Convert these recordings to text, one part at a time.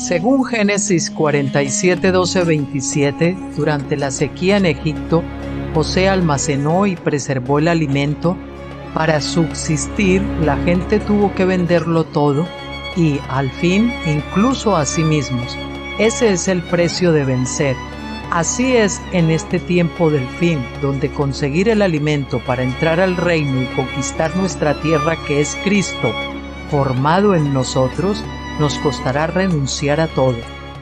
Según Génesis 47, 12, 27, durante la sequía en Egipto, José almacenó y preservó el alimento. Para subsistir, la gente tuvo que venderlo todo y, al fin, incluso a sí mismos. Ese es el precio de vencer. Así es en este tiempo del fin, donde conseguir el alimento para entrar al reino y conquistar nuestra tierra, que es Cristo, formado en nosotros, nos costará renunciar a todo,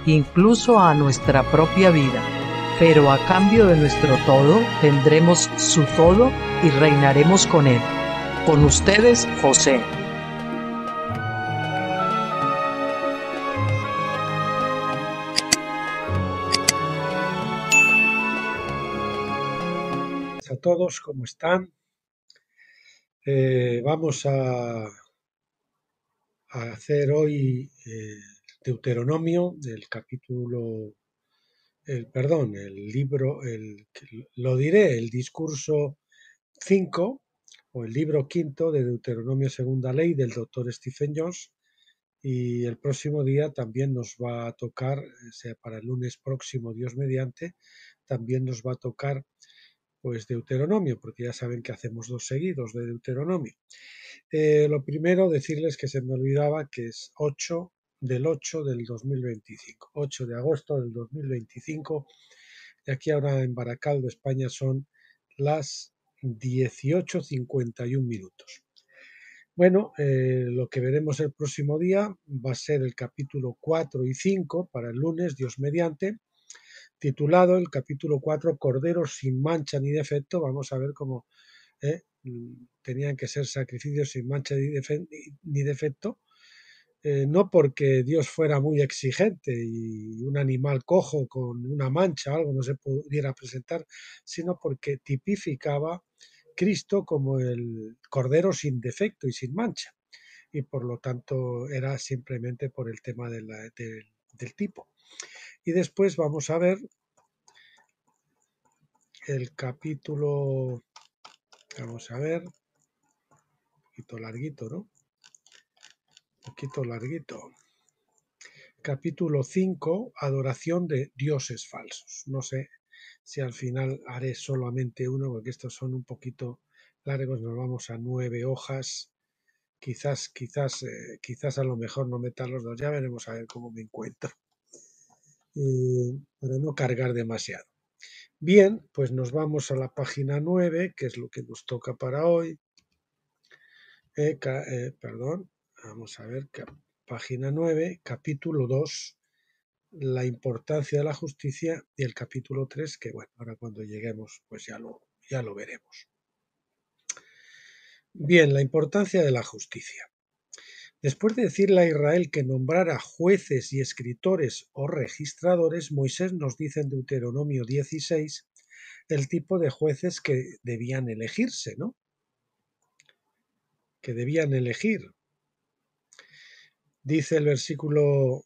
incluso a nuestra propia vida. Pero a cambio de nuestro todo, tendremos su todo y reinaremos con él. Con ustedes, José. A todos, ¿cómo están? Vamos a hacer hoy Deuteronomio, el capítulo, el libro, lo diré, el discurso 5 o el libro quinto de Deuteronomio Segunda Ley del doctor Stephen Jones, y el próximo día también nos va a tocar, sea para el lunes próximo, Dios mediante, también nos va a tocar pues Deuteronomio, porque ya saben que hacemos 2 seguidos de Deuteronomio. Lo primero, decirles que se me olvidaba que es 8 del 8 del 2025, 8 de agosto del 2025, y aquí ahora en Baracaldo, España, son las 18:51 minutos. Bueno, lo que veremos el próximo día va a ser el capítulo 4 y 5 para el lunes, Dios mediante, titulado el capítulo 4, Corderos sin mancha ni defecto. Vamos a ver cómo tenían que ser sacrificios sin mancha ni defecto, no porque Dios fuera muy exigente y un animal cojo con una mancha o algo no se pudiera presentar, sino porque tipificaba Cristo como el Cordero sin defecto y sin mancha, y por lo tanto era simplemente por el tema del tipo. Y después vamos a ver el capítulo, vamos a ver, un poquito larguito, ¿no? Un poquito larguito. Capítulo 5, adoración de dioses falsos. No sé si al final haré solamente uno, porque estos son un poquito largos, nos vamos a 9 hojas. Quizás a lo mejor no metan los dos, ya veremos a ver cómo me encuentro. Para no cargar demasiado. Bien, pues nos vamos a la página 9, que es lo que nos toca para hoy. Perdón, vamos a ver, página 9, capítulo 2, la importancia de la justicia, y el capítulo 3, que bueno, ahora cuando lleguemos pues ya lo veremos. Bien, la importancia de la justicia. Después de decirle a Israel que nombrara jueces y escritores o registradores, Moisés nos dice en Deuteronomio 16 el tipo de jueces que debían elegirse, ¿no? Que debían elegir. Dice el versículo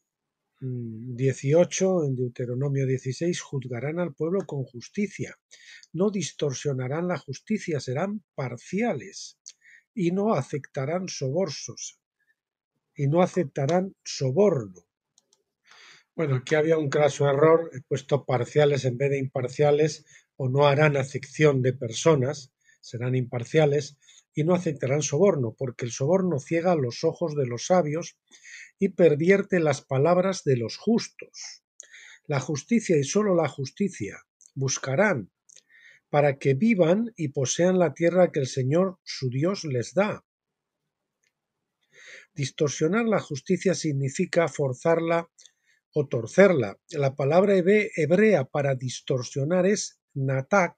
18 en Deuteronomio 16, juzgarán al pueblo con justicia, no distorsionarán la justicia, serán parciales y no aceptarán soborno. Bueno, aquí había un craso error, he puesto parciales en vez de imparciales, o no harán acepción de personas, serán imparciales, y no aceptarán soborno, porque el soborno ciega los ojos de los sabios y pervierte las palabras de los justos. La justicia y solo la justicia buscarán para que vivan y posean la tierra que el Señor su Dios les da. Distorsionar la justicia significa forzarla o torcerla. La palabra hebrea para distorsionar es natat,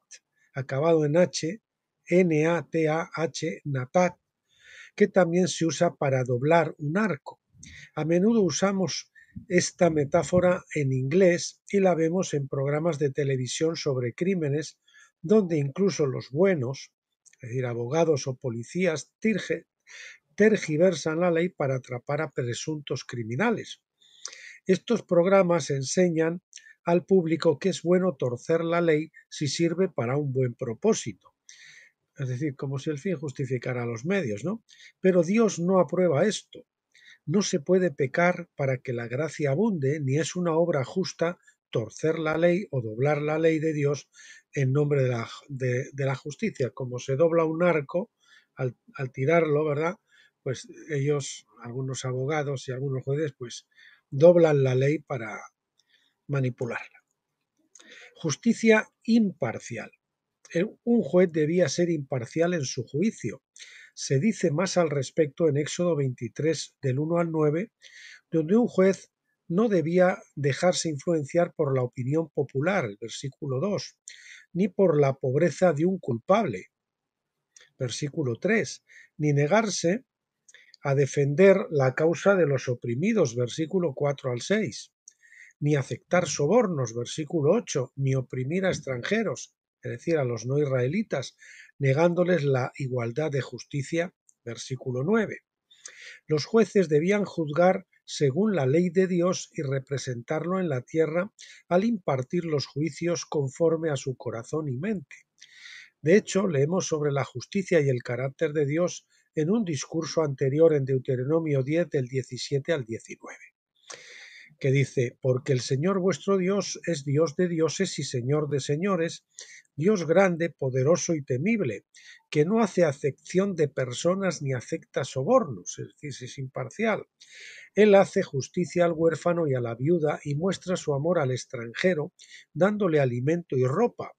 acabado en H, N-A-T-A-H, natat, que también se usa para doblar un arco. A menudo usamos esta metáfora en inglés y la vemos en programas de televisión sobre crímenes, donde incluso los buenos, es decir, abogados o policías, tergiversan la ley para atrapar a presuntos criminales. Estos programas enseñan al público que es bueno torcer la ley si sirve para un buen propósito. Es decir, como si el fin justificara los medios, ¿no? Pero Dios no aprueba esto. No se puede pecar para que la gracia abunde, ni es una obra justa torcer la ley o doblar la ley de Dios en nombre de la justicia. Como se dobla un arco al tirarlo, ¿verdad? Pues ellos, algunos abogados y algunos jueces, pues doblan la ley para manipularla. Justicia imparcial. Un juez debía ser imparcial en su juicio. Se dice más al respecto en Éxodo 23, del 1 al 9, donde un juez no debía dejarse influenciar por la opinión popular, el versículo 2, ni por la pobreza de un culpable, versículo 3, ni negarse a defender la causa de los oprimidos, versículo 4 al 6, ni aceptar sobornos, versículo 8, ni oprimir a extranjeros, es decir, a los no israelitas, negándoles la igualdad de justicia, versículo 9. Los jueces debían juzgar según la ley de Dios y representarlo en la tierra al impartir los juicios conforme a su corazón y mente. De hecho, leemos sobre la justicia y el carácter de Dios en un discurso anterior en Deuteronomio 10 del 17 al 19, que dice: porque el Señor vuestro Dios es Dios de dioses y Señor de señores, Dios grande, poderoso y temible, que no hace acepción de personas ni acepta sobornos, es decir, es imparcial. Él hace justicia al huérfano y a la viuda y muestra su amor al extranjero, dándole alimento y ropa.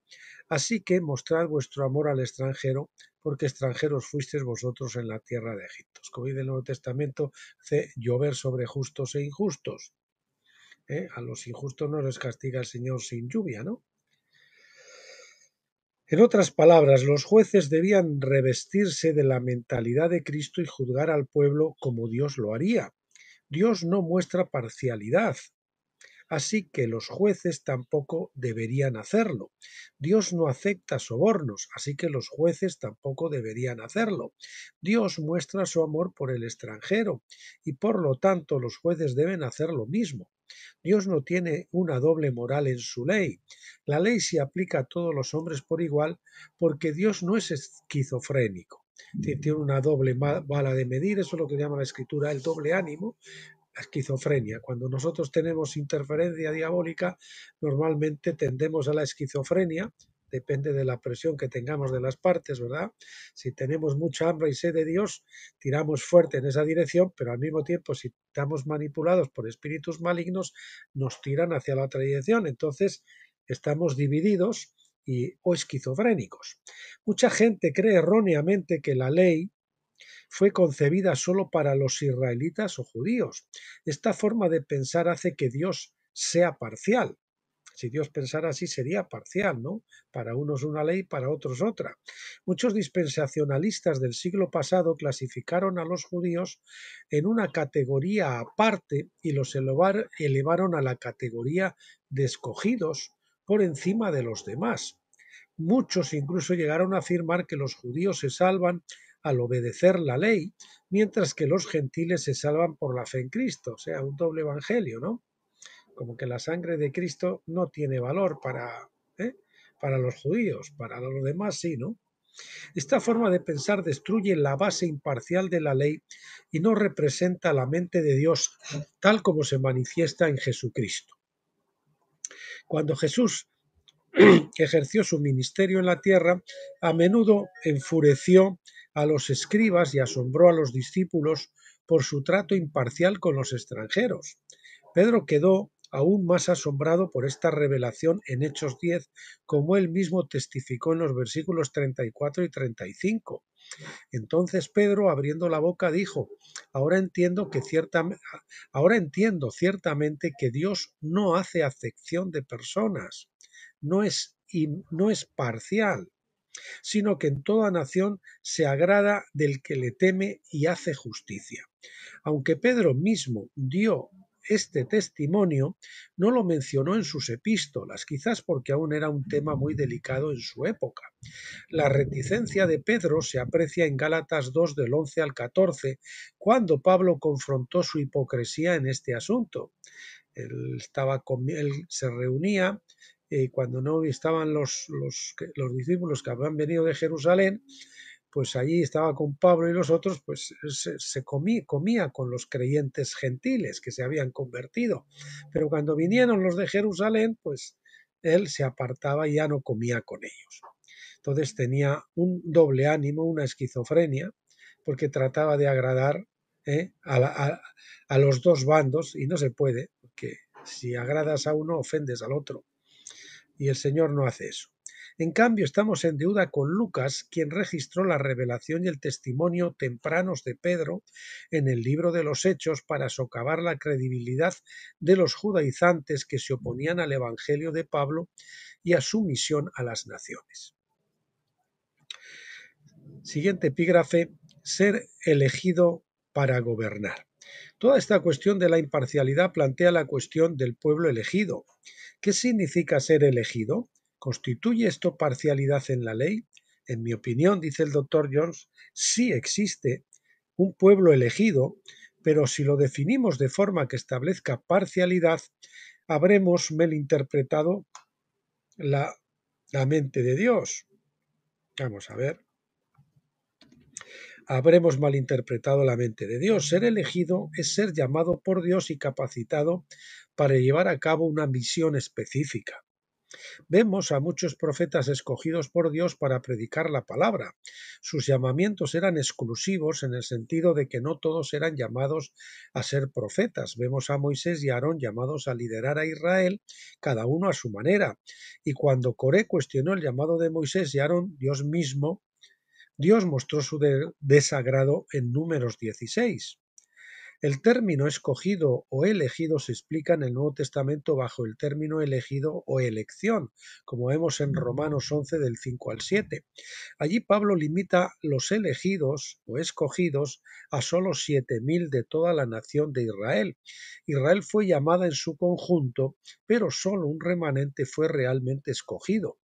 Así que mostrad vuestro amor al extranjero, porque extranjeros fuisteis vosotros en la tierra de Egipto. Como dice el Nuevo Testamento, hace llover sobre justos e injustos. A los injustos no les castiga el Señor sin lluvia, ¿no? En otras palabras, los jueces debían revestirse de la mentalidad de Cristo y juzgar al pueblo como Dios lo haría. Dios no muestra parcialidad, así que los jueces tampoco deberían hacerlo. Dios no acepta sobornos, así que los jueces tampoco deberían hacerlo. Dios muestra su amor por el extranjero y por lo tanto los jueces deben hacer lo mismo. Dios no tiene una doble moral en su ley. La ley se aplica a todos los hombres por igual porque Dios no es esquizofrénico. Tiene una doble bala de medir, eso es lo que llama la escritura el doble ánimo, la esquizofrenia. Cuando nosotros tenemos interferencia diabólica, normalmente tendemos a la esquizofrenia, depende de la presión que tengamos de las partes, ¿verdad? Si tenemos mucha hambre y sed de Dios, tiramos fuerte en esa dirección, pero al mismo tiempo, si estamos manipulados por espíritus malignos, nos tiran hacia la otra dirección. Entonces, estamos divididos o esquizofrénicos. Mucha gente cree erróneamente que la ley fue concebida solo para los israelitas o judíos. Esta forma de pensar hace que Dios sea parcial. Si Dios pensara así sería parcial, ¿no? Para unos una ley, para otros otra. Muchos dispensacionalistas del siglo pasado clasificaron a los judíos en una categoría aparte y los elevaron a la categoría de escogidos por encima de los demás. Muchos incluso llegaron a afirmar que los judíos se salvan al obedecer la ley, mientras que los gentiles se salvan por la fe en Cristo, o sea, un doble evangelio, ¿no? Como que la sangre de Cristo no tiene valor para los judíos, para los demás sí, ¿no? Esta forma de pensar destruye la base imparcial de la ley y no representa la mente de Dios tal como se manifiesta en Jesucristo. Cuando Jesús ejerció su ministerio en la tierra, a menudo enfureció a los escribas y asombró a los discípulos por su trato imparcial con los extranjeros. Pedro quedó aún más asombrado por esta revelación en Hechos 10, como él mismo testificó en los versículos 34 y 35. Entonces Pedro, abriendo la boca, dijo: ahora entiendo ciertamente que Dios no hace acepción de personas, no es parcial, sino que en toda nación se agrada del que le teme y hace justicia. Aunque Pedro mismo dio este testimonio, no lo mencionó en sus epístolas, quizás porque aún era un tema muy delicado en su época. La reticencia de Pedro se aprecia en Gálatas 2 del 11 al 14, cuando Pablo confrontó su hipocresía en este asunto. Él se reunía cuando no estaban los discípulos que habían venido de Jerusalén, pues allí estaba con Pablo y los otros, pues se comía con los creyentes gentiles que se habían convertido. Pero cuando vinieron los de Jerusalén, pues él se apartaba y ya no comía con ellos. Entonces tenía un doble ánimo, una esquizofrenia, porque trataba de agradar a los dos bandos y no se puede, porque si agradas a uno ofendes al otro. Y el Señor no hace eso. En cambio, estamos en deuda con Lucas, quien registró la revelación y el testimonio tempranos de Pedro en el libro de los Hechos para socavar la credibilidad de los judaizantes que se oponían al Evangelio de Pablo y a su misión a las naciones. Siguiente epígrafe: ser elegido para gobernar. Toda esta cuestión de la imparcialidad plantea la cuestión del pueblo elegido. ¿Qué significa ser elegido? ¿Constituye esto parcialidad en la ley? En mi opinión, dice el doctor Jones, sí existe un pueblo elegido, pero si lo definimos de forma que establezca parcialidad, habremos malinterpretado la mente de Dios. Vamos a ver. Habremos malinterpretado la mente de Dios. Ser elegido es ser llamado por Dios y capacitado para llevar a cabo una misión específica. Vemos a muchos profetas escogidos por Dios para predicar la palabra. Sus llamamientos eran exclusivos en el sentido de que no todos eran llamados a ser profetas. Vemos a Moisés y a Aarón llamados a liderar a Israel, cada uno a su manera. Y cuando Coré cuestionó el llamado de Moisés y Aarón, Dios mostró su desagrado en Números 16. El término escogido o elegido se explica en el Nuevo Testamento bajo el término elegido o elección, como vemos en Romanos 11 del 5 al 7. Allí Pablo limita los elegidos o escogidos a solo 7.000 de toda la nación de Israel. Israel fue llamada en su conjunto, pero solo un remanente fue realmente escogido.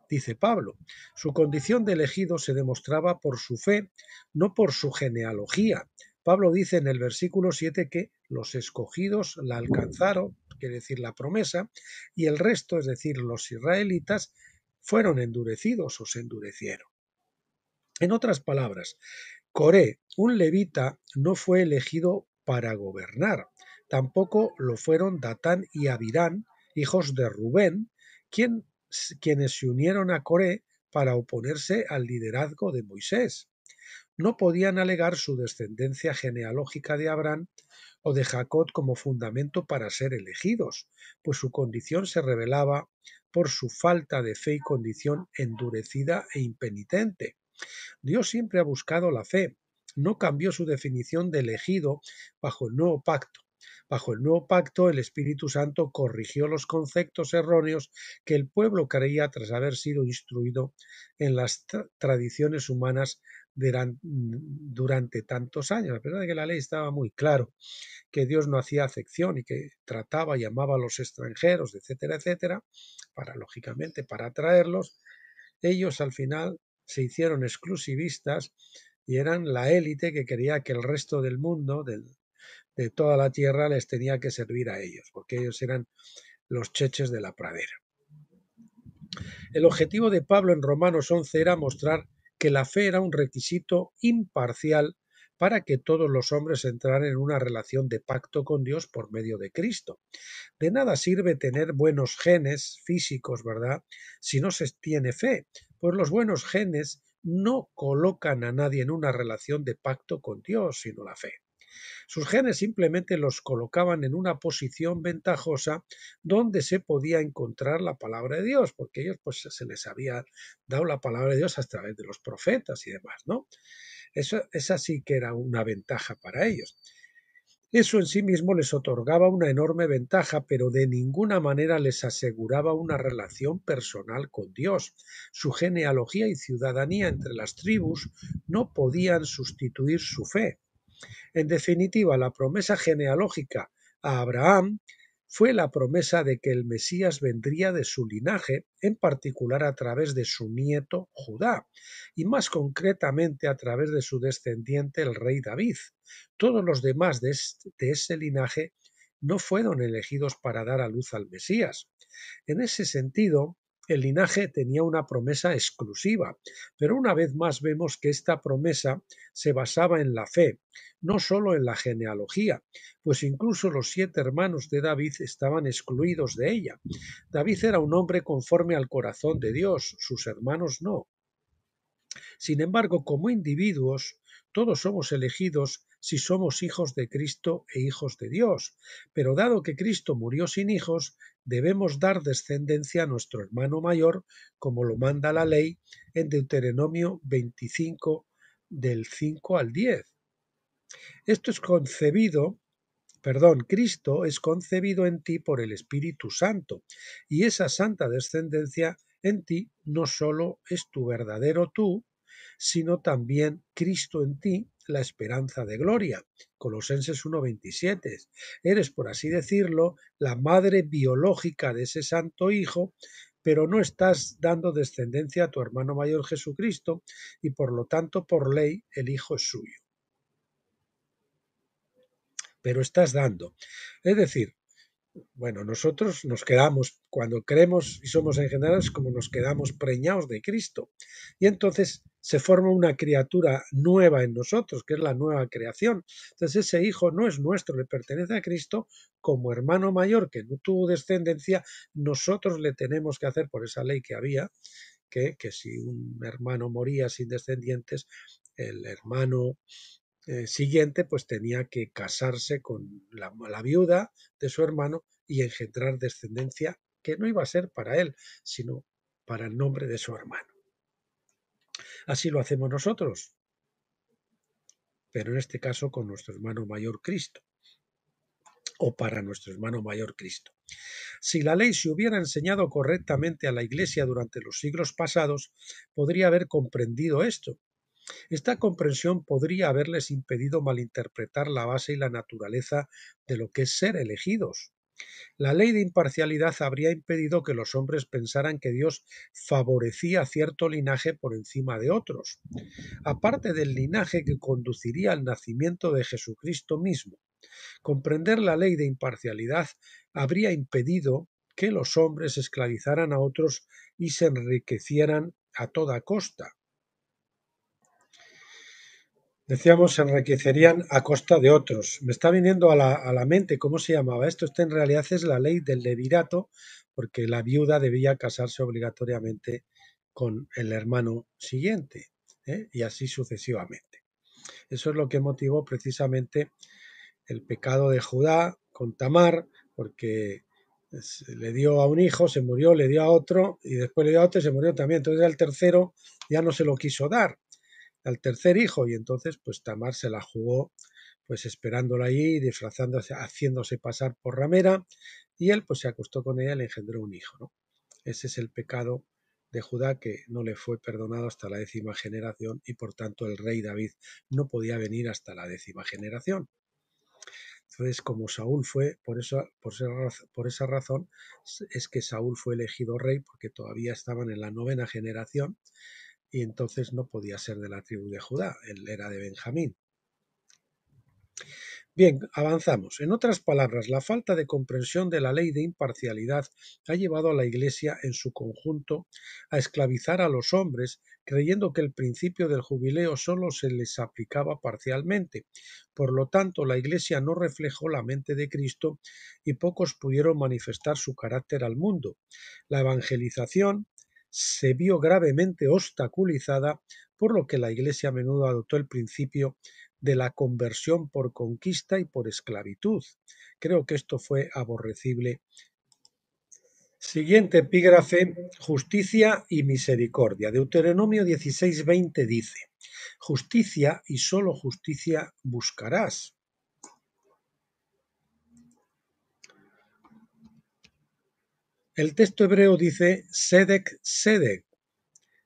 Dice Pablo, su condición de elegido se demostraba por su fe, no por su genealogía. Pablo dice en el versículo 7 que los escogidos la alcanzaron, quiere decir la promesa, y el resto, es decir, los israelitas, fueron endurecidos o se endurecieron. En otras palabras, Coré, un levita, no fue elegido para gobernar. Tampoco lo fueron Datán y Abirán, hijos de Rubén, quienes se unieron a Coré para oponerse al liderazgo de Moisés. No podían alegar su descendencia genealógica de Abraham o de Jacob como fundamento para ser elegidos, pues su condición se revelaba por su falta de fe y condición endurecida e impenitente. Dios siempre ha buscado la fe, no cambió su definición de elegido bajo el nuevo pacto. Bajo el nuevo pacto, el Espíritu Santo corrigió los conceptos erróneos que el pueblo creía tras haber sido instruido en las tradiciones humanas durante tantos años. A pesar de que la ley estaba muy claro, que Dios no hacía acepción y que trataba y amaba a los extranjeros, etcétera, lógicamente, para atraerlos, ellos al final se hicieron exclusivistas y eran la élite que quería que el resto del mundo, de toda la tierra, les tenía que servir a ellos, porque ellos eran los cheches de la pradera. El objetivo de Pablo en Romanos 11 era mostrar que la fe era un requisito imparcial para que todos los hombres entraran en una relación de pacto con Dios por medio de Cristo. De nada sirve tener buenos genes físicos, ¿verdad?, si no se tiene fe, pues los buenos genes no colocan a nadie en una relación de pacto con Dios, sino la fe. Sus genes simplemente los colocaban en una posición ventajosa donde se podía encontrar la palabra de Dios, porque ellos pues se les había dado la palabra de Dios a través de los profetas y demás, ¿no? Esa sí que era una ventaja para ellos. Eso en sí mismo les otorgaba una enorme ventaja, pero de ninguna manera les aseguraba una relación personal con Dios. Su genealogía y ciudadanía entre las tribus no podían sustituir su fe. En definitiva, la promesa genealógica a Abraham fue la promesa de que el Mesías vendría de su linaje, en particular a través de su nieto Judá, y más concretamente a través de su descendiente el rey David. Todos los demás de ese linaje no fueron elegidos para dar a luz al Mesías. En ese sentido, el linaje tenía una promesa exclusiva, pero una vez más vemos que esta promesa se basaba en la fe, no solo en la genealogía, pues incluso los 7 hermanos de David estaban excluidos de ella. David era un hombre conforme al corazón de Dios, sus hermanos no. Sin embargo, como individuos, todos somos elegidos si somos hijos de Cristo e hijos de Dios. Pero dado que Cristo murió sin hijos, debemos dar descendencia a nuestro hermano mayor, como lo manda la ley en Deuteronomio 25, del 5 al 10. Esto es concebido Cristo es concebido en ti por el Espíritu Santo, y esa santa descendencia en ti no solo es tu verdadero tú, sino también Cristo en ti, la esperanza de gloria. Colosenses 1:27. Eres, por así decirlo, la madre biológica de ese santo Hijo, pero no estás dando descendencia a tu hermano mayor Jesucristo, y por lo tanto, por ley, el Hijo es suyo. Pero estás dando. Es decir, bueno, nosotros nos quedamos, cuando creemos y somos engendrados, como nos quedamos preñados de Cristo. Y entonces se forma una criatura nueva en nosotros, que es la nueva creación. Entonces ese hijo no es nuestro, le pertenece a Cristo. Como hermano mayor que no tuvo descendencia, nosotros le tenemos que hacer, por esa ley que había, que si un hermano moría sin descendientes, el hermano siguiente pues tenía que casarse con la viuda de su hermano y engendrar descendencia que no iba a ser para él, sino para el nombre de su hermano. Así lo hacemos nosotros, pero en este caso con nuestro hermano mayor Cristo, o para nuestro hermano mayor Cristo. Si la ley se hubiera enseñado correctamente a la Iglesia durante los siglos pasados, podría haber comprendido esto. Esta comprensión podría haberles impedido malinterpretar la base y la naturaleza de lo que es ser elegidos. La ley de imparcialidad habría impedido que los hombres pensaran que Dios favorecía a cierto linaje por encima de otros, aparte del linaje que conduciría al nacimiento de Jesucristo mismo. Comprender la ley de imparcialidad habría impedido que los hombres esclavizaran a otros y se enriquecieran a toda costa. Decíamos, se enriquecerían a costa de otros. Me está viniendo a la mente cómo se llamaba esto. Esto en realidad es la ley del levirato, porque la viuda debía casarse obligatoriamente con el hermano siguiente, y así sucesivamente. Eso es lo que motivó precisamente el pecado de Judá con Tamar, porque le dio a un hijo, se murió, le dio a otro, y después le dio a otro y se murió también. Entonces al tercero ya no se lo quiso dar al tercer hijo, y entonces pues Tamar se la jugó pues esperándola allí, disfrazándose, haciéndose pasar por ramera, y él pues se acostó con ella y le engendró un hijo, ¿no? Ese es el pecado de Judá, que no le fue perdonado hasta la 10ª generación, y por tanto el rey David no podía venir hasta la 10ª generación. Entonces, como Saúl fue, por esa razón es que Saúl fue elegido rey, porque todavía estaban en la 9ª generación, y entonces no podía ser de la tribu de Judá, él era de Benjamín. Bien, avanzamos. En otras palabras, la falta de comprensión de la ley de imparcialidad ha llevado a la Iglesia en su conjunto a esclavizar a los hombres, creyendo que el principio del jubileo solo se les aplicaba parcialmente. Por lo tanto, la Iglesia no reflejó la mente de Cristo y pocos pudieron manifestar su carácter al mundo. La evangelización se vio gravemente obstaculizada, por lo que la Iglesia a menudo adoptó el principio de la conversión por conquista y por esclavitud. Creo que esto fue aborrecible. Siguiente epígrafe: justicia y misericordia. Deuteronomio 16:20 dice: justicia y solo justicia buscarás. El texto hebreo dice sedek, sedek.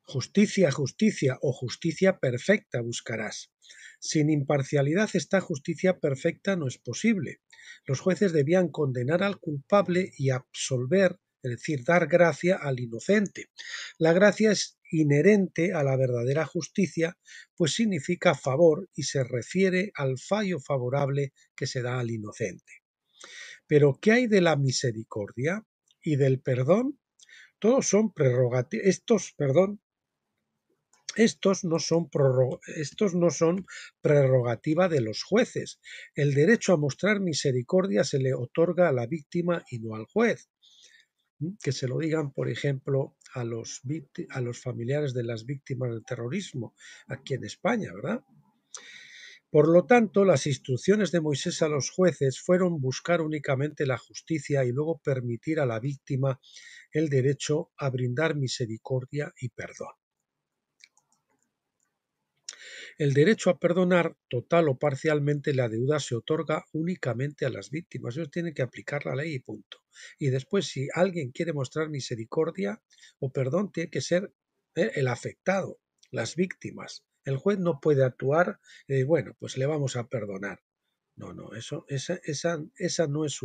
Justicia, justicia o justicia perfecta buscarás. Sin imparcialidad esta justicia perfecta no es posible. Los jueces debían condenar al culpable y absolver, es decir, dar gracia al inocente. La gracia es inherente a la verdadera justicia, pues significa favor y se refiere al fallo favorable que se da al inocente. Pero ¿qué hay de la misericordia y del perdón? Todos son prerrogativas, estos no son prerrogativa de los jueces. El derecho a mostrar misericordia se le otorga a la víctima y no al juez. Que se lo digan, por ejemplo, a los familiares de las víctimas del terrorismo aquí en España, ¿verdad? Por lo tanto, las instrucciones de Moisés a los jueces fueron buscar únicamente la justicia y luego permitir a la víctima el derecho a brindar misericordia y perdón. El derecho a perdonar total o parcialmente la deuda se otorga únicamente a las víctimas. Ellos tienen que aplicar la ley y punto. Y después, si alguien quiere mostrar misericordia o perdón, tiene que ser el afectado, las víctimas. El juez no puede actuar, bueno, pues le vamos a perdonar. No, esa no es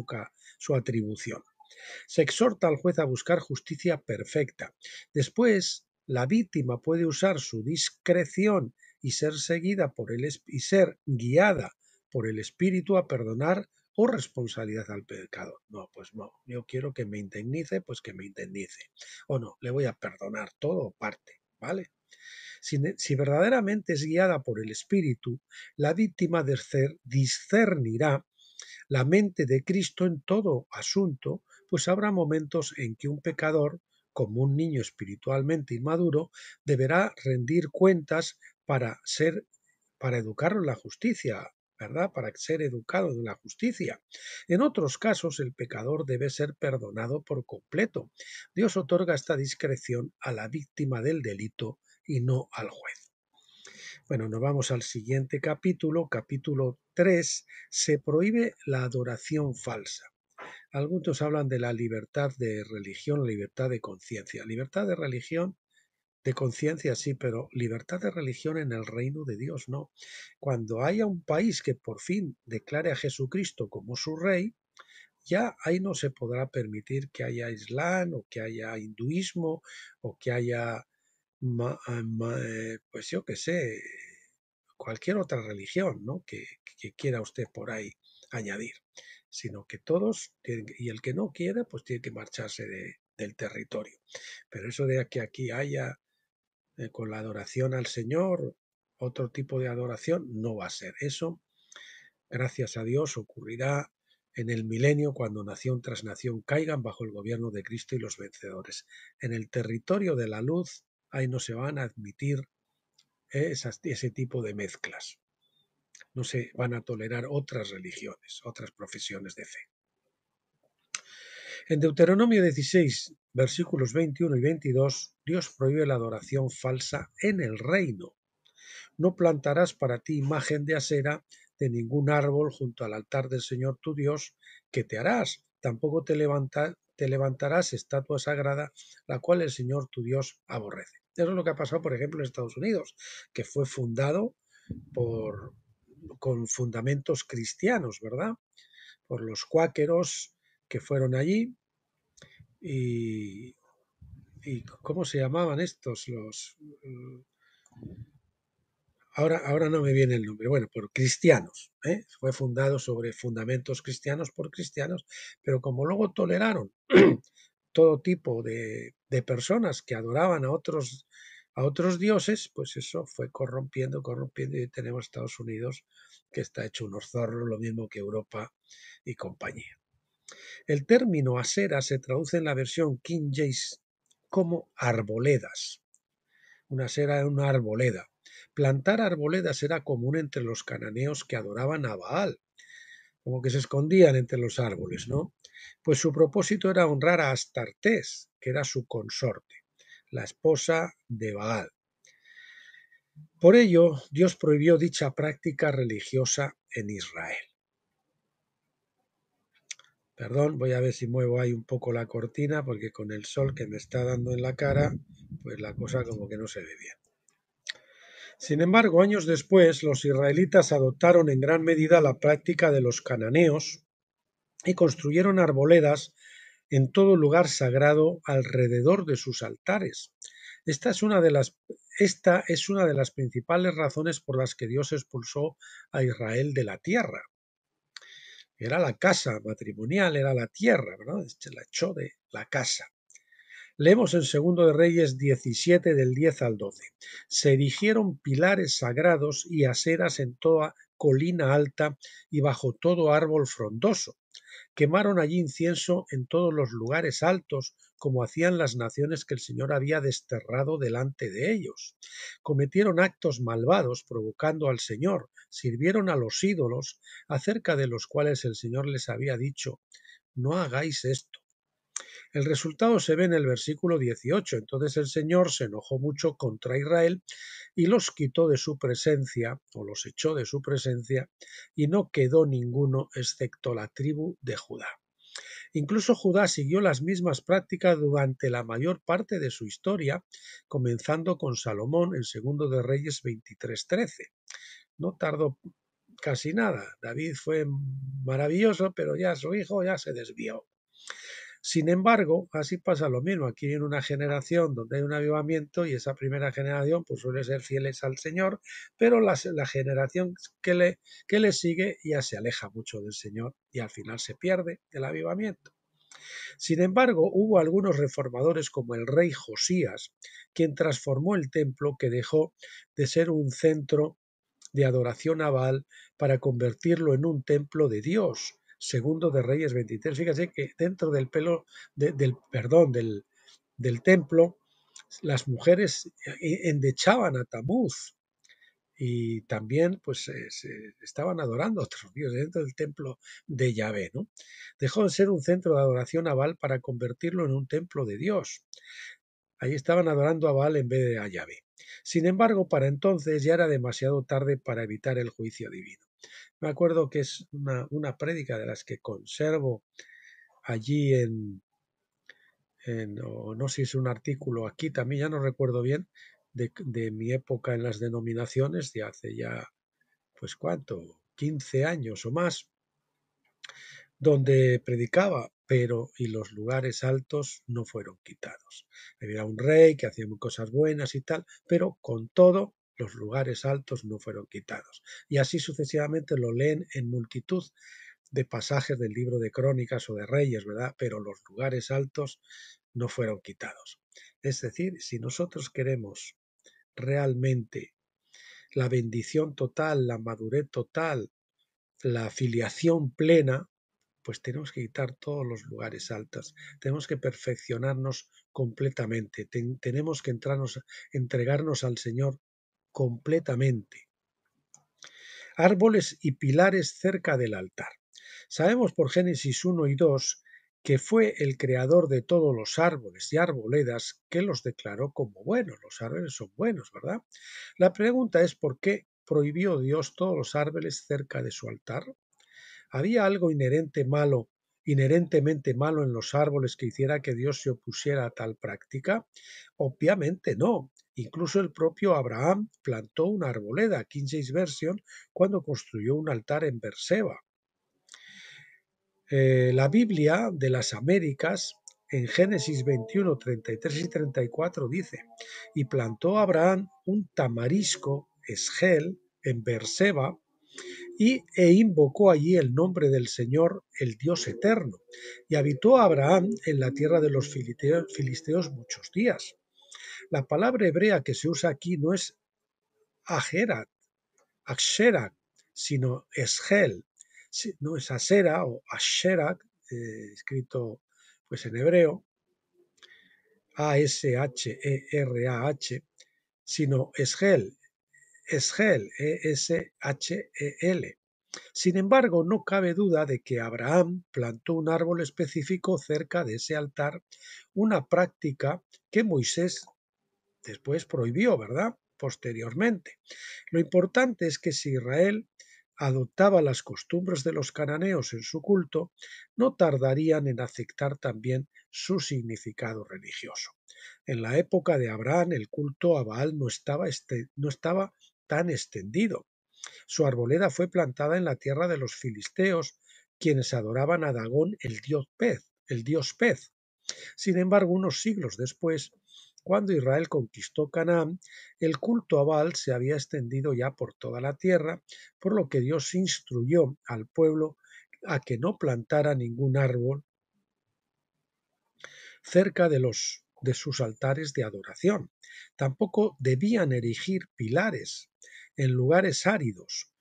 su atribución. Se exhorta al juez a buscar justicia perfecta. Después, la víctima puede usar su discreción y ser guiada por el Espíritu a perdonar o responsabilidad al pecador. No, pues no, yo quiero que me indemnice, pues que me indemnice. O no, le voy a perdonar todo o parte, ¿vale? Si verdaderamente es guiada por el Espíritu, la víctima discernirá la mente de Cristo en todo asunto, pues habrá momentos en que un pecador, como un niño espiritualmente inmaduro, deberá rendir cuentas para educarlo en la justicia, ¿verdad? Para ser educado en la justicia. En otros casos, el pecador debe ser perdonado por completo. Dios otorga esta discreción a la víctima del delito y no al juez. Bueno, nos vamos al siguiente capítulo, capítulo 3, se prohíbe la adoración falsa. Algunos hablan de la libertad de religión, la libertad de conciencia. Libertad de religión, de conciencia sí, pero libertad de religión en el reino de Dios no. Cuando haya un país que por fin declare a Jesucristo como su rey, ya ahí no se podrá permitir que haya islam o que haya hinduismo o que haya, pues yo qué sé, cualquier otra religión, ¿no? que quiera usted por ahí añadir, sino que todos tienen, y el que no quiere, pues tiene que marcharse del territorio. Pero eso de que aquí haya con la adoración al Señor otro tipo de adoración, no va a ser. Eso, gracias a Dios, ocurrirá en el milenio cuando nación tras nación caigan bajo el gobierno de Cristo y los vencedores. En el territorio de la luz, ahí no se van a admitir ese tipo de mezclas. No se van a tolerar otras religiones, otras profesiones de fe. En Deuteronomio 16, versículos 21 y 22, Dios prohíbe la adoración falsa en el reino. No plantarás para ti imagen de acera de ningún árbol junto al altar del Señor tu Dios, que te harás. Tampoco te levantarás estatua sagrada, la cual el Señor tu Dios aborrece. Eso es lo que ha pasado, por ejemplo, en Estados Unidos, que fue fundado con fundamentos cristianos, ¿verdad? Por los cuáqueros que fueron allí y ¿cómo se llamaban estos? Ahora no me viene el nombre, bueno, por cristianos, ¿eh? Fue fundado sobre fundamentos cristianos por cristianos, pero como luego toleraron todo tipo de personas que adoraban a otros dioses, pues eso fue corrompiendo, y tenemos Estados Unidos que está hecho unos zorros, lo mismo que Europa y compañía. El término asera se traduce en la versión King James como arboledas. Una asera es una arboleda. Plantar arboledas era común entre los cananeos que adoraban a Baal, como que se escondían entre los árboles, ¿no? Pues su propósito era honrar a Astartés, que era su consorte, la esposa de Baal. Por ello, Dios prohibió dicha práctica religiosa en Israel. Perdón, voy a ver si muevo ahí un poco la cortina, porque con el sol que me está dando en la cara, pues la cosa como que no se ve bien. Sin embargo, años después, los israelitas adoptaron en gran medida la práctica de los cananeos y construyeron arboledas en todo lugar sagrado alrededor de sus altares. Esta es una de las principales razones por las que Dios expulsó a Israel de la tierra. Era la casa matrimonial, era la tierra, ¿verdad? Se la echó de la casa. Leemos en Segundo de Reyes 17 del 10 al 12. Se erigieron pilares sagrados y aseras en toda colina alta y bajo todo árbol frondoso. Quemaron allí incienso en todos los lugares altos, como hacían las naciones que el Señor había desterrado delante de ellos. Cometieron actos malvados, provocando al Señor, sirvieron a los ídolos, acerca de los cuales el Señor les había dicho: no hagáis esto. El resultado se ve en el versículo 18. Entonces el Señor se enojó mucho contra Israel y los quitó de su presencia, o los echó de su presencia, y no quedó ninguno excepto la tribu de Judá. Incluso Judá siguió las mismas prácticas durante la mayor parte de su historia, comenzando con Salomón en Segundo de Reyes 23:13. No tardó casi nada. David fue maravilloso, pero ya su hijo ya se desvió. Sin embargo, así pasa lo mismo. Aquí en una generación donde hay un avivamiento y esa primera generación pues suele ser fieles al Señor, pero la generación que le sigue ya se aleja mucho del Señor y al final se pierde el avivamiento. Sin embargo, hubo algunos reformadores como el rey Josías, quien transformó el templo, que dejó de ser un centro de adoración a Baal para convertirlo en un templo de Dios. Segundo de Reyes 23. Fíjate que dentro del del templo, las mujeres endechaban a Tamuz y también pues se estaban adorando a otros dioses dentro del templo de Yahvé, ¿no? Dejó de ser un centro de adoración a Baal para convertirlo en un templo de Dios. Ahí estaban adorando a Baal en vez de a Yahvé. Sin embargo, para entonces ya era demasiado tarde para evitar el juicio divino. Me acuerdo que es una prédica de las que conservo allí o no sé si es un artículo aquí también, ya no recuerdo bien, de mi época en las denominaciones, de hace ya, pues cuánto, 15 años o más, donde predicaba, pero y los lugares altos no fueron quitados. Había un rey que hacía cosas buenas y tal, pero con todo los lugares altos no fueron quitados. Y así sucesivamente lo leen en multitud de pasajes del libro de Crónicas o de Reyes, ¿verdad? Pero los lugares altos no fueron quitados. Es decir, si nosotros queremos realmente la bendición total, la madurez total, la filiación plena, pues tenemos que quitar todos los lugares altos, tenemos que perfeccionarnos completamente, tenemos que entregarnos al Señor completamente. Árboles y pilares cerca del altar. Sabemos por Génesis 1 y 2 que fue el creador de todos los árboles y arboledas que los declaró como buenos. Los árboles son buenos, ¿verdad? La pregunta es ¿por qué prohibió Dios todos los árboles cerca de su altar? ¿Había algo inherentemente malo en los árboles que hiciera que Dios se opusiera a tal práctica? Obviamente no. Incluso el propio Abraham plantó una arboleda, King James Version, cuando construyó un altar en Berseba. La Biblia de las Américas, en Génesis 21, 33 y 34 dice: y plantó Abraham un tamarisco, esgel, en Berseba, e invocó allí el nombre del Señor, el Dios eterno. Y habitó Abraham en la tierra de los filisteos muchos días. La palabra hebrea que se usa aquí no es Ajerat, sino Esgel. No es Asera o Asherak, escrito pues en hebreo, Asherah, sino Esgel, Eshel. Sin embargo, no cabe duda de que Abraham plantó un árbol específico cerca de ese altar, una práctica que Moisés después prohibió, ¿verdad? Posteriormente. Lo importante es que si Israel adoptaba las costumbres de los cananeos en su culto, no tardarían en aceptar también su significado religioso. En la época de Abraham, el culto a Baal no estaba tan extendido. Su arboleda fue plantada en la tierra de los filisteos, quienes adoraban a Dagón, el dios pez. Sin embargo, unos siglos después, cuando Israel conquistó Canaán, el culto a Baal se había extendido ya por toda la tierra, por lo que Dios instruyó al pueblo a que no plantara ningún árbol cerca de los de sus altares de adoración. Tampoco debían erigir pilares en lugares áridos.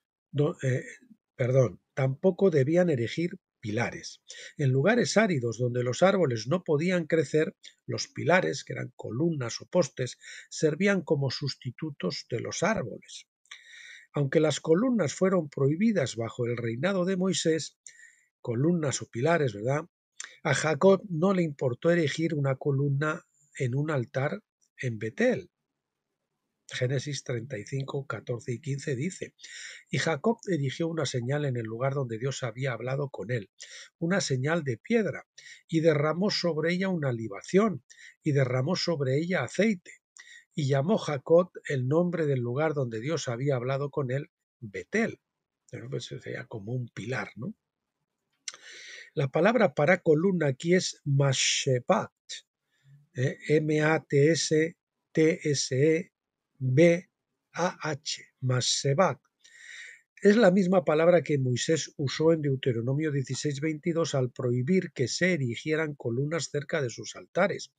Tampoco debían erigir pilares. En lugares áridos donde los árboles no podían crecer, los pilares, que eran columnas o postes, servían como sustitutos de los árboles. Aunque las columnas fueron prohibidas bajo el reinado de Moisés, columnas o pilares, ¿verdad? A Jacob no le importó erigir una columna en un altar en Betel. Génesis 35, 14 y 15 dice: y Jacob erigió una señal en el lugar donde Dios había hablado con él, una señal de piedra, y derramó sobre ella una libación, y derramó sobre ella aceite, y llamó Jacob el nombre del lugar donde Dios había hablado con él, Betel. Pues sería como un pilar, ¿no? La palabra para columna aquí es Mashebat, M-A-T-S-E-T-S-E-B-A-H, Mashebat. Es la misma palabra que Moisés usó en Deuteronomio 16:22 al prohibir que se erigieran columnas cerca de sus altares.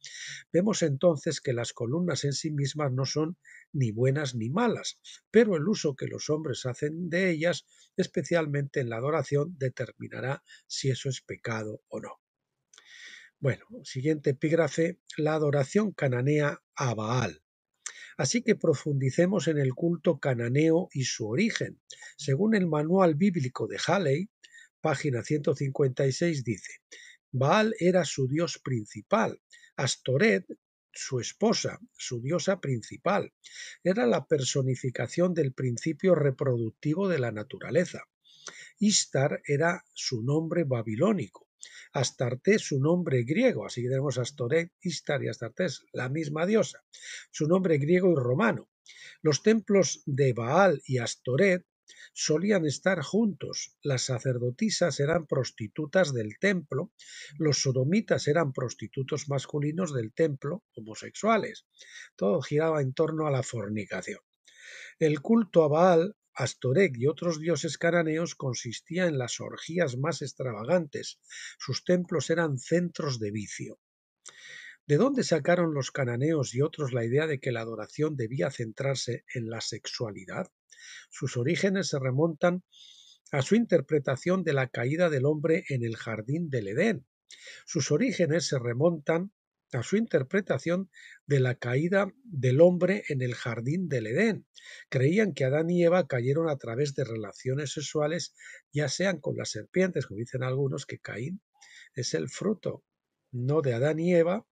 Vemos entonces que las columnas en sí mismas no son ni buenas ni malas, pero el uso que los hombres hacen de ellas, especialmente en la adoración, determinará si eso es pecado o no. Bueno, siguiente epígrafe: la adoración cananea a Baal. Así que profundicemos en el culto cananeo y su origen. Según el manual bíblico de Halley, página 156, dice: Baal era su dios principal, Astoret, su esposa, su diosa principal. Era la personificación del principio reproductivo de la naturaleza. Ishtar era su nombre babilónico. Astarte su nombre griego, así que tenemos Astoret, Ishtar y Astarte, la misma diosa, su nombre griego y romano. Los templos de Baal y Astoret solían estar juntos. Las sacerdotisas eran prostitutas del templo, los sodomitas eran prostitutos masculinos del templo, homosexuales. Todo giraba en torno a la fornicación. El culto a Baal, Astoret y otros dioses cananeos consistía en las orgías más extravagantes. Sus templos eran centros de vicio. ¿De dónde sacaron los cananeos y otros la idea de que la adoración debía centrarse en la sexualidad? Sus orígenes se remontan a su interpretación de la caída del hombre en el jardín del Edén. Sus orígenes se remontan a su interpretación de la caída del hombre en el jardín del Edén. Creían que Adán y Eva cayeron a través de relaciones sexuales, ya sean con las serpientes, como dicen algunos, que Caín es el fruto no de Adán y Eva,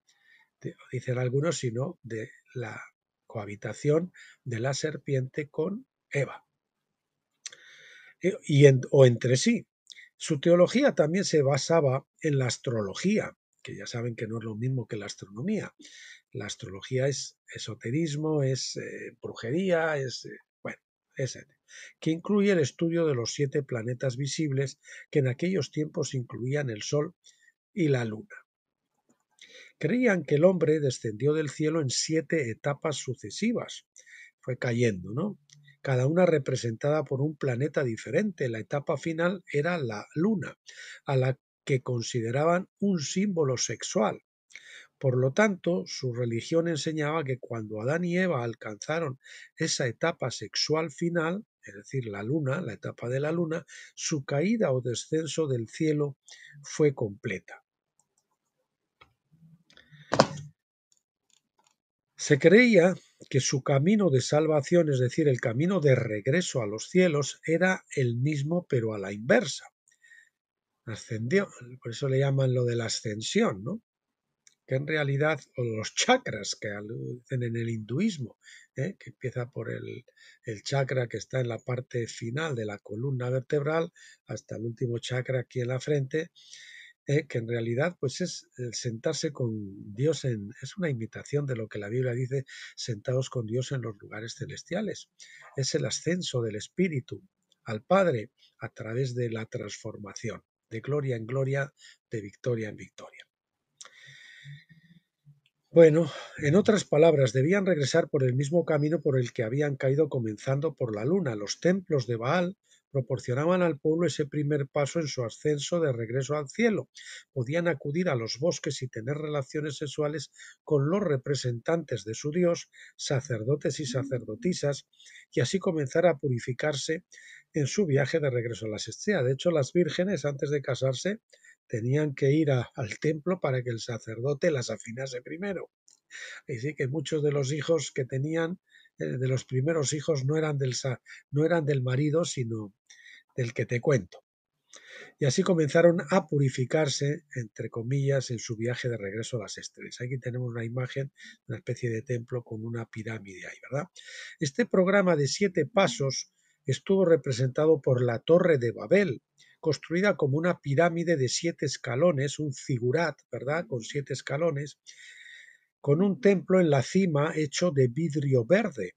dicen algunos, sino de la cohabitación de la serpiente con Eva, o entre sí. Su teología también se basaba en la astrología, que ya saben que no es lo mismo que la astronomía. La astrología es esoterismo, es brujería, que incluye el estudio de los 7 planetas visibles que en aquellos tiempos incluían el Sol y la Luna. Creían que el hombre descendió del cielo en 7 etapas sucesivas. Fue cayendo, ¿no? Cada una representada por un planeta diferente. La etapa final era la Luna, a la que consideraban un símbolo sexual. Por lo tanto, su religión enseñaba que cuando Adán y Eva alcanzaron esa etapa sexual final, es decir, la Luna, la etapa de la Luna, su caída o descenso del cielo fue completa. Se creía que su camino de salvación, es decir, el camino de regreso a los cielos, era el mismo pero a la inversa. Ascendió, por eso le llaman lo de la ascensión, ¿no? Que en realidad, o los chakras que dicen en el hinduismo, que empieza por el chakra que está en la parte final de la columna vertebral hasta el último chakra aquí en la frente, que en realidad pues es el sentarse con Dios, es una imitación de lo que la Biblia dice, sentados con Dios en los lugares celestiales. Es el ascenso del espíritu al Padre a través de la transformación, de gloria en gloria, de victoria en victoria. Bueno, en otras palabras, debían regresar por el mismo camino por el que habían caído, comenzando por la Luna. Los templos de Baal proporcionaban al pueblo ese primer paso en su ascenso de regreso al cielo. Podían acudir a los bosques y tener relaciones sexuales con los representantes de su Dios, sacerdotes y sacerdotisas, y así comenzar a purificarse en su viaje de regreso a las estrellas. De hecho, las vírgenes antes de casarse tenían que ir al templo para que el sacerdote las afinase primero. Así que muchos de los hijos que tenían, de los primeros hijos, no eran del marido, sino del que te cuento. Y así comenzaron a purificarse, entre comillas, en su viaje de regreso a las estrellas. Aquí tenemos una imagen, una especie de templo con una pirámide ahí, ¿verdad? Este programa de 7 pasos estuvo representado por la Torre de Babel, construida como una pirámide de 7 escalones, un zigurat, ¿verdad?, con 7 escalones, con un templo en la cima hecho de vidrio verde,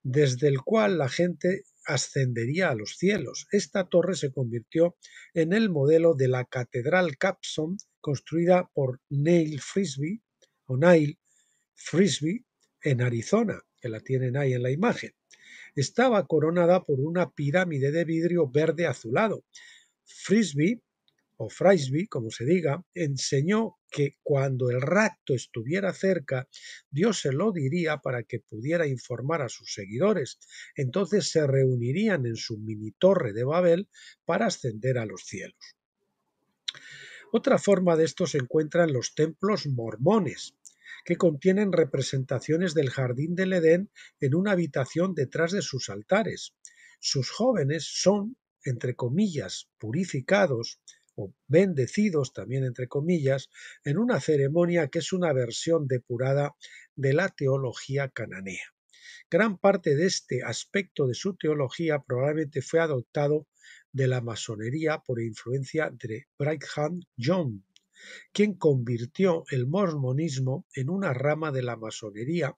desde el cual la gente ascendería a los cielos. Esta torre se convirtió en el modelo de la Catedral Capstone, construida por Neil Frisbee en Arizona, que la tienen ahí en la imagen. Estaba coronada por una pirámide de vidrio verde azulado. Frisbee, como se diga, enseñó que cuando el rapto estuviera cerca, Dios se lo diría para que pudiera informar a sus seguidores. Entonces se reunirían en su mini torre de Babel para ascender a los cielos. Otra forma de esto se encuentra en los templos mormones, que contienen representaciones del jardín del Edén en una habitación detrás de sus altares. Sus jóvenes son, entre comillas, purificados o bendecidos, también entre comillas, en una ceremonia que es una versión depurada de la teología cananea. Gran parte de este aspecto de su teología probablemente fue adoptado de la masonería por influencia de Brigham Young, quien convirtió el mormonismo en una rama de la masonería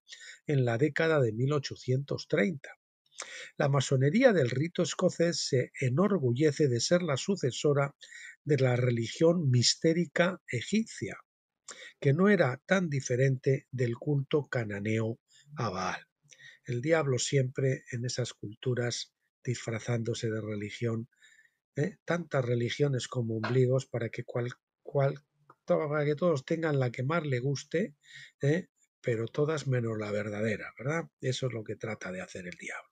en la década de 1830. La masonería del rito escocés se enorgullece de ser la sucesora de la religión mistérica egipcia, que no era tan diferente del culto cananeo a Baal. El diablo siempre en esas culturas disfrazándose de religión, tantas religiones como ombligos para que para que todos tengan la que más le guste, pero todas menos la verdadera, ¿verdad? Eso es lo que trata de hacer el diablo.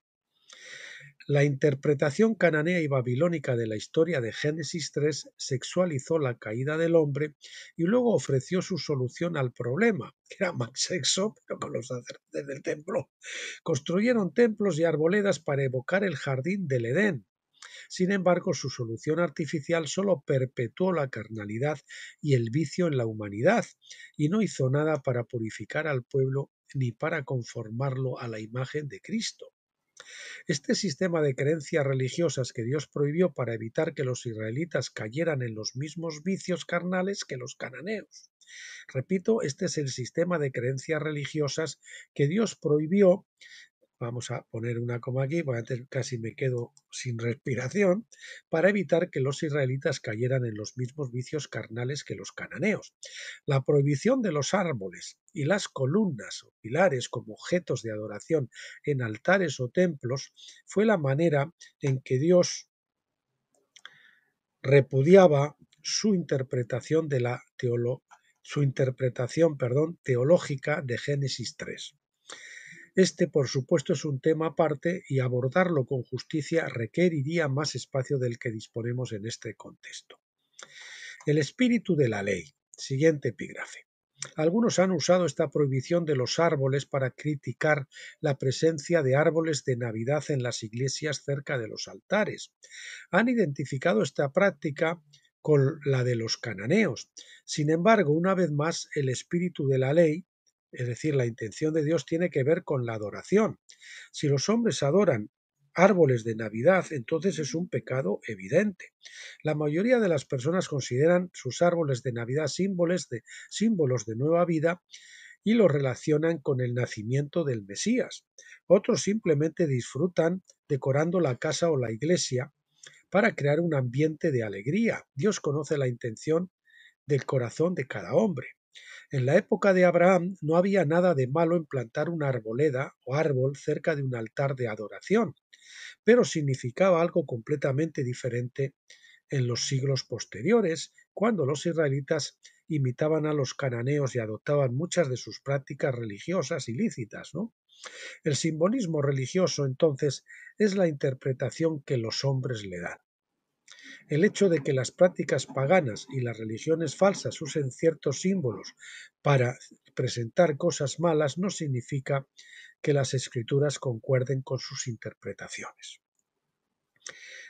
La interpretación cananea y babilónica de la historia de Génesis 3 sexualizó la caída del hombre y luego ofreció su solución al problema, que era más sexo, pero con los sacerdotes del templo. Construyeron templos y arboledas para evocar el jardín del Edén. Sin embargo, su solución artificial solo perpetuó la carnalidad y el vicio en la humanidad, y no hizo nada para purificar al pueblo ni para conformarlo a la imagen de Cristo. Este sistema de creencias religiosas que Dios prohibió para evitar que los israelitas cayeran en los mismos vicios carnales que los cananeos. Repito, este es el sistema de creencias religiosas que Dios prohibió. Vamos a poner una coma aquí, porque antes casi me quedo sin respiración, para evitar que los israelitas cayeran en los mismos vicios carnales que los cananeos. La prohibición de los árboles y las columnas o pilares como objetos de adoración en altares o templos fue la manera en que Dios repudiaba su interpretación teológica de Génesis 3. Este, por supuesto, es un tema aparte y abordarlo con justicia requeriría más espacio del que disponemos en este contexto. El espíritu de la ley. Siguiente epígrafe. Algunos han usado esta prohibición de los árboles para criticar la presencia de árboles de Navidad en las iglesias cerca de los altares. Han identificado esta práctica con la de los cananeos. Sin embargo, una vez más, el espíritu de la ley, es decir, la intención de Dios, tiene que ver con la adoración. Si los hombres adoran árboles de Navidad, entonces es un pecado evidente. La mayoría de las personas consideran sus árboles de Navidad símbolos de nueva vida y los relacionan con el nacimiento del Mesías. Otros simplemente disfrutan decorando la casa o la iglesia para crear un ambiente de alegría. Dios conoce la intención del corazón de cada hombre. En la época de Abraham no había nada de malo en plantar una arboleda o árbol cerca de un altar de adoración, pero significaba algo completamente diferente en los siglos posteriores, cuando los israelitas imitaban a los cananeos y adoptaban muchas de sus prácticas religiosas ilícitas, ¿no? El simbolismo religioso, entonces, es la interpretación que los hombres le dan. El hecho de que las prácticas paganas y las religiones falsas usen ciertos símbolos para presentar cosas malas no significa que las escrituras concuerden con sus interpretaciones.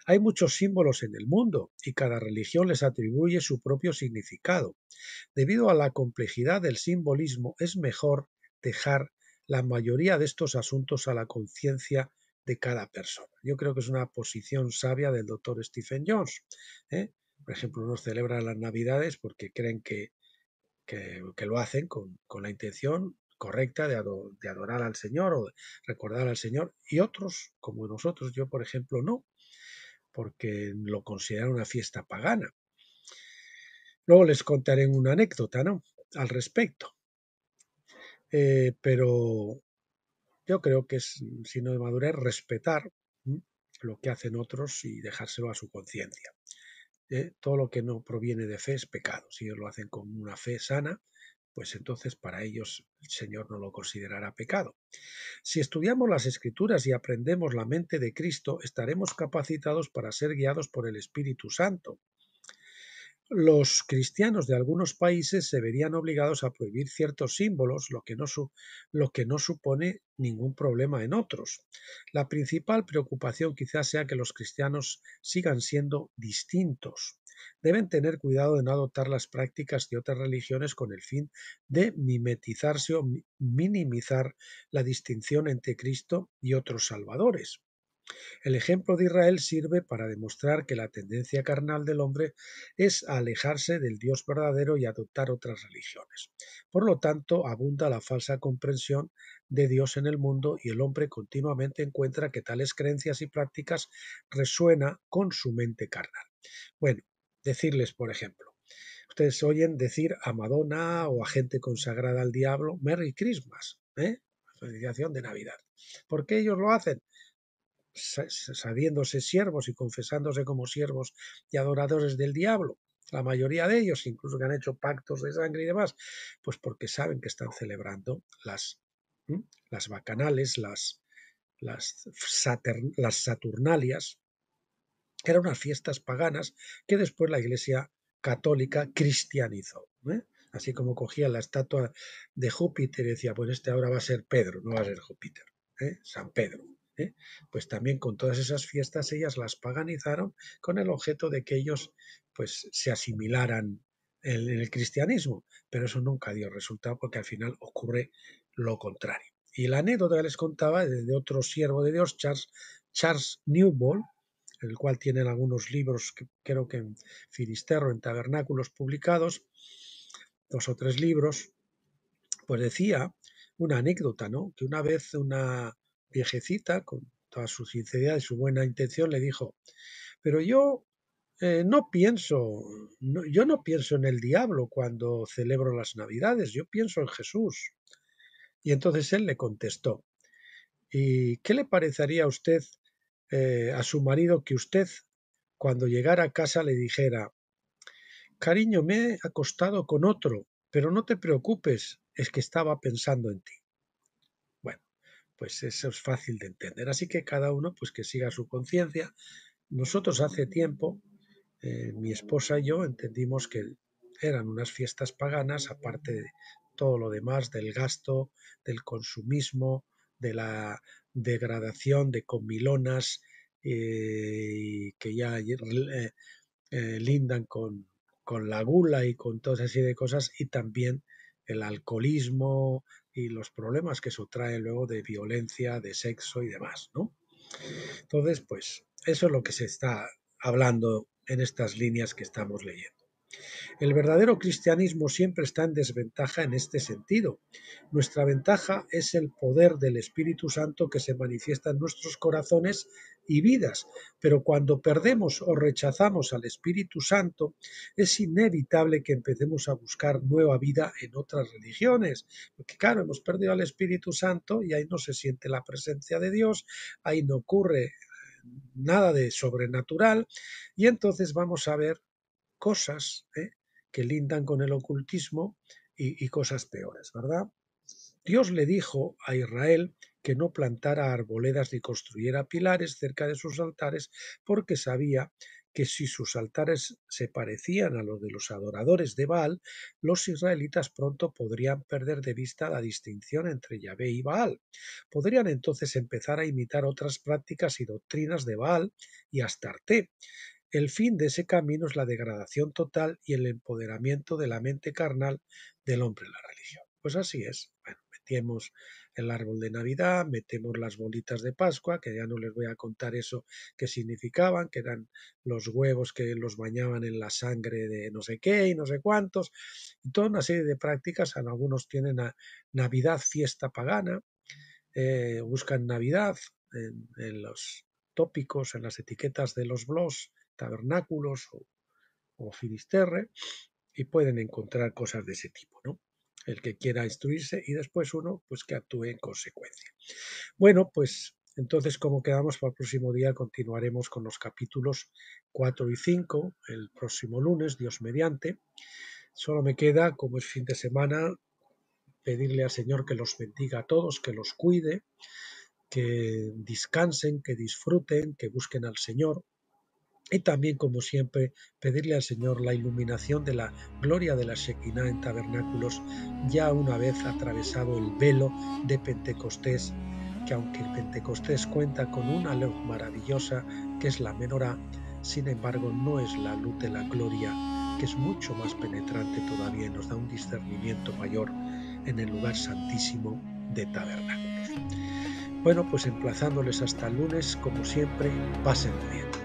Hay muchos símbolos en el mundo y cada religión les atribuye su propio significado. Debido a la complejidad del simbolismo, es mejor dejar la mayoría de estos asuntos a la conciencia de cada persona. Yo creo que es una posición sabia del doctor Stephen Jones. ¿eh? Por ejemplo, unos celebran las Navidades porque creen que lo hacen con la intención correcta de adorar al Señor o de recordar al Señor, y otros, como nosotros, yo por ejemplo, no, porque lo consideran una fiesta pagana. Luego les contaré una anécdota, ¿no?, al respecto. Pero yo creo que es signo de madurez respetar lo que hacen otros y dejárselo a su conciencia. Todo lo que no proviene de fe es pecado. Si ellos lo hacen con una fe sana, pues entonces para ellos el Señor no lo considerará pecado. Si estudiamos las Escrituras y aprendemos la mente de Cristo, estaremos capacitados para ser guiados por el Espíritu Santo. Los cristianos de algunos países se verían obligados a prohibir ciertos símbolos, lo que no supone ningún problema en otros. La principal preocupación quizás sea que los cristianos sigan siendo distintos. Deben tener cuidado de no adoptar las prácticas de otras religiones con el fin de mimetizarse o minimizar la distinción entre Cristo y otros salvadores. El ejemplo de Israel sirve para demostrar que la tendencia carnal del hombre es a alejarse del Dios verdadero y adoptar otras religiones. Por lo tanto, abunda la falsa comprensión de Dios en el mundo y el hombre continuamente encuentra que tales creencias y prácticas resuenan con su mente carnal. Bueno, decirles, por ejemplo, ustedes oyen decir a Madonna o a gente consagrada al diablo, Merry Christmas, felicitación de Navidad. ¿Por qué ellos lo hacen? Sabiéndose siervos y confesándose como siervos y adoradores del diablo, la mayoría de ellos, incluso que han hecho pactos de sangre y demás, pues porque saben que están celebrando las bacanales, las saturnalias, que eran unas fiestas paganas que después la Iglesia católica cristianizó. Así como cogía la estatua de Júpiter y decía, pues este ahora va a ser Pedro, no va a ser Júpiter, San Pedro. Pues también con todas esas fiestas ellas las paganizaron con el objeto de que ellos pues se asimilaran en el cristianismo, pero eso nunca dio resultado porque al final ocurre lo contrario. Y la anécdota que les contaba es de otro siervo de Dios, Charles Newbold, el cual tienen algunos libros, creo que en Finisterro, en Tabernáculos publicados, 2 o 3 libros, pues decía una anécdota, ¿no?, que una vez una viejecita, con toda su sinceridad y su buena intención, le dijo, pero yo yo no pienso en el diablo cuando celebro las Navidades, yo pienso en Jesús. Y entonces él le contestó, ¿y qué le parecería a usted, a su marido, que usted, cuando llegara a casa, le dijera, cariño, me he acostado con otro, pero no te preocupes, es que estaba pensando en ti? Bueno, pues eso es fácil de entender. Así que cada uno pues que siga su conciencia. Nosotros hace tiempo, mi esposa y yo entendimos que eran unas fiestas paganas, aparte de todo lo demás, del gasto, del consumismo, de la degradación de comilonas que ya lindan con la gula y con toda esa serie de cosas, y también el alcoholismo y los problemas que eso trae luego de violencia, de sexo y demás, ¿no? Entonces, pues eso es lo que se está hablando en estas líneas que estamos leyendo. El verdadero cristianismo siempre está en desventaja en este sentido. Nuestra ventaja es el poder del Espíritu Santo que se manifiesta en nuestros corazones y vidas, pero cuando perdemos o rechazamos al Espíritu Santo, es inevitable que empecemos a buscar nueva vida en otras religiones, porque claro, hemos perdido al Espíritu Santo y ahí no se siente la presencia de Dios, ahí no ocurre nada de sobrenatural, y entonces vamos a ver cosas que lindan con el ocultismo y cosas peores, ¿verdad? Dios le dijo a Israel que no plantara arboledas ni construyera pilares cerca de sus altares porque sabía que si sus altares se parecían a los de los adoradores de Baal, los israelitas pronto podrían perder de vista la distinción entre Yahvé y Baal. Podrían entonces empezar a imitar otras prácticas y doctrinas de Baal y Astarte. El fin de ese camino es la degradación total y el empoderamiento de la mente carnal del hombre en la religión. Pues así es. Bueno, metemos el árbol de Navidad, metemos las bolitas de Pascua, que ya no les voy a contar eso que significaban, que eran los huevos que los bañaban en la sangre de no sé qué y no sé cuántos, y toda una serie de prácticas. Algunos tienen a Navidad, fiesta pagana, buscan Navidad en los tópicos, en las etiquetas de los blogs, tabernáculos o finisterre, y pueden encontrar cosas de ese tipo, ¿no? El que quiera instruirse y después uno, pues que actúe en consecuencia. Bueno, pues entonces, como quedamos para el próximo día, continuaremos con los capítulos 4 y 5 el próximo lunes, Dios mediante. Solo me queda, como es fin de semana, pedirle al Señor que los bendiga a todos, que los cuide, que descansen, que disfruten, que busquen al Señor. Y también, como siempre, pedirle al Señor la iluminación de la gloria de la Shekinah en tabernáculos, ya una vez atravesado el velo de Pentecostés, que aunque el Pentecostés cuenta con una luz maravillosa, que es la menorá, sin embargo no es la luz de la gloria, que es mucho más penetrante todavía y nos da un discernimiento mayor en el lugar santísimo de tabernáculos. Bueno, pues emplazándoles hasta el lunes, como siempre, pasen bien.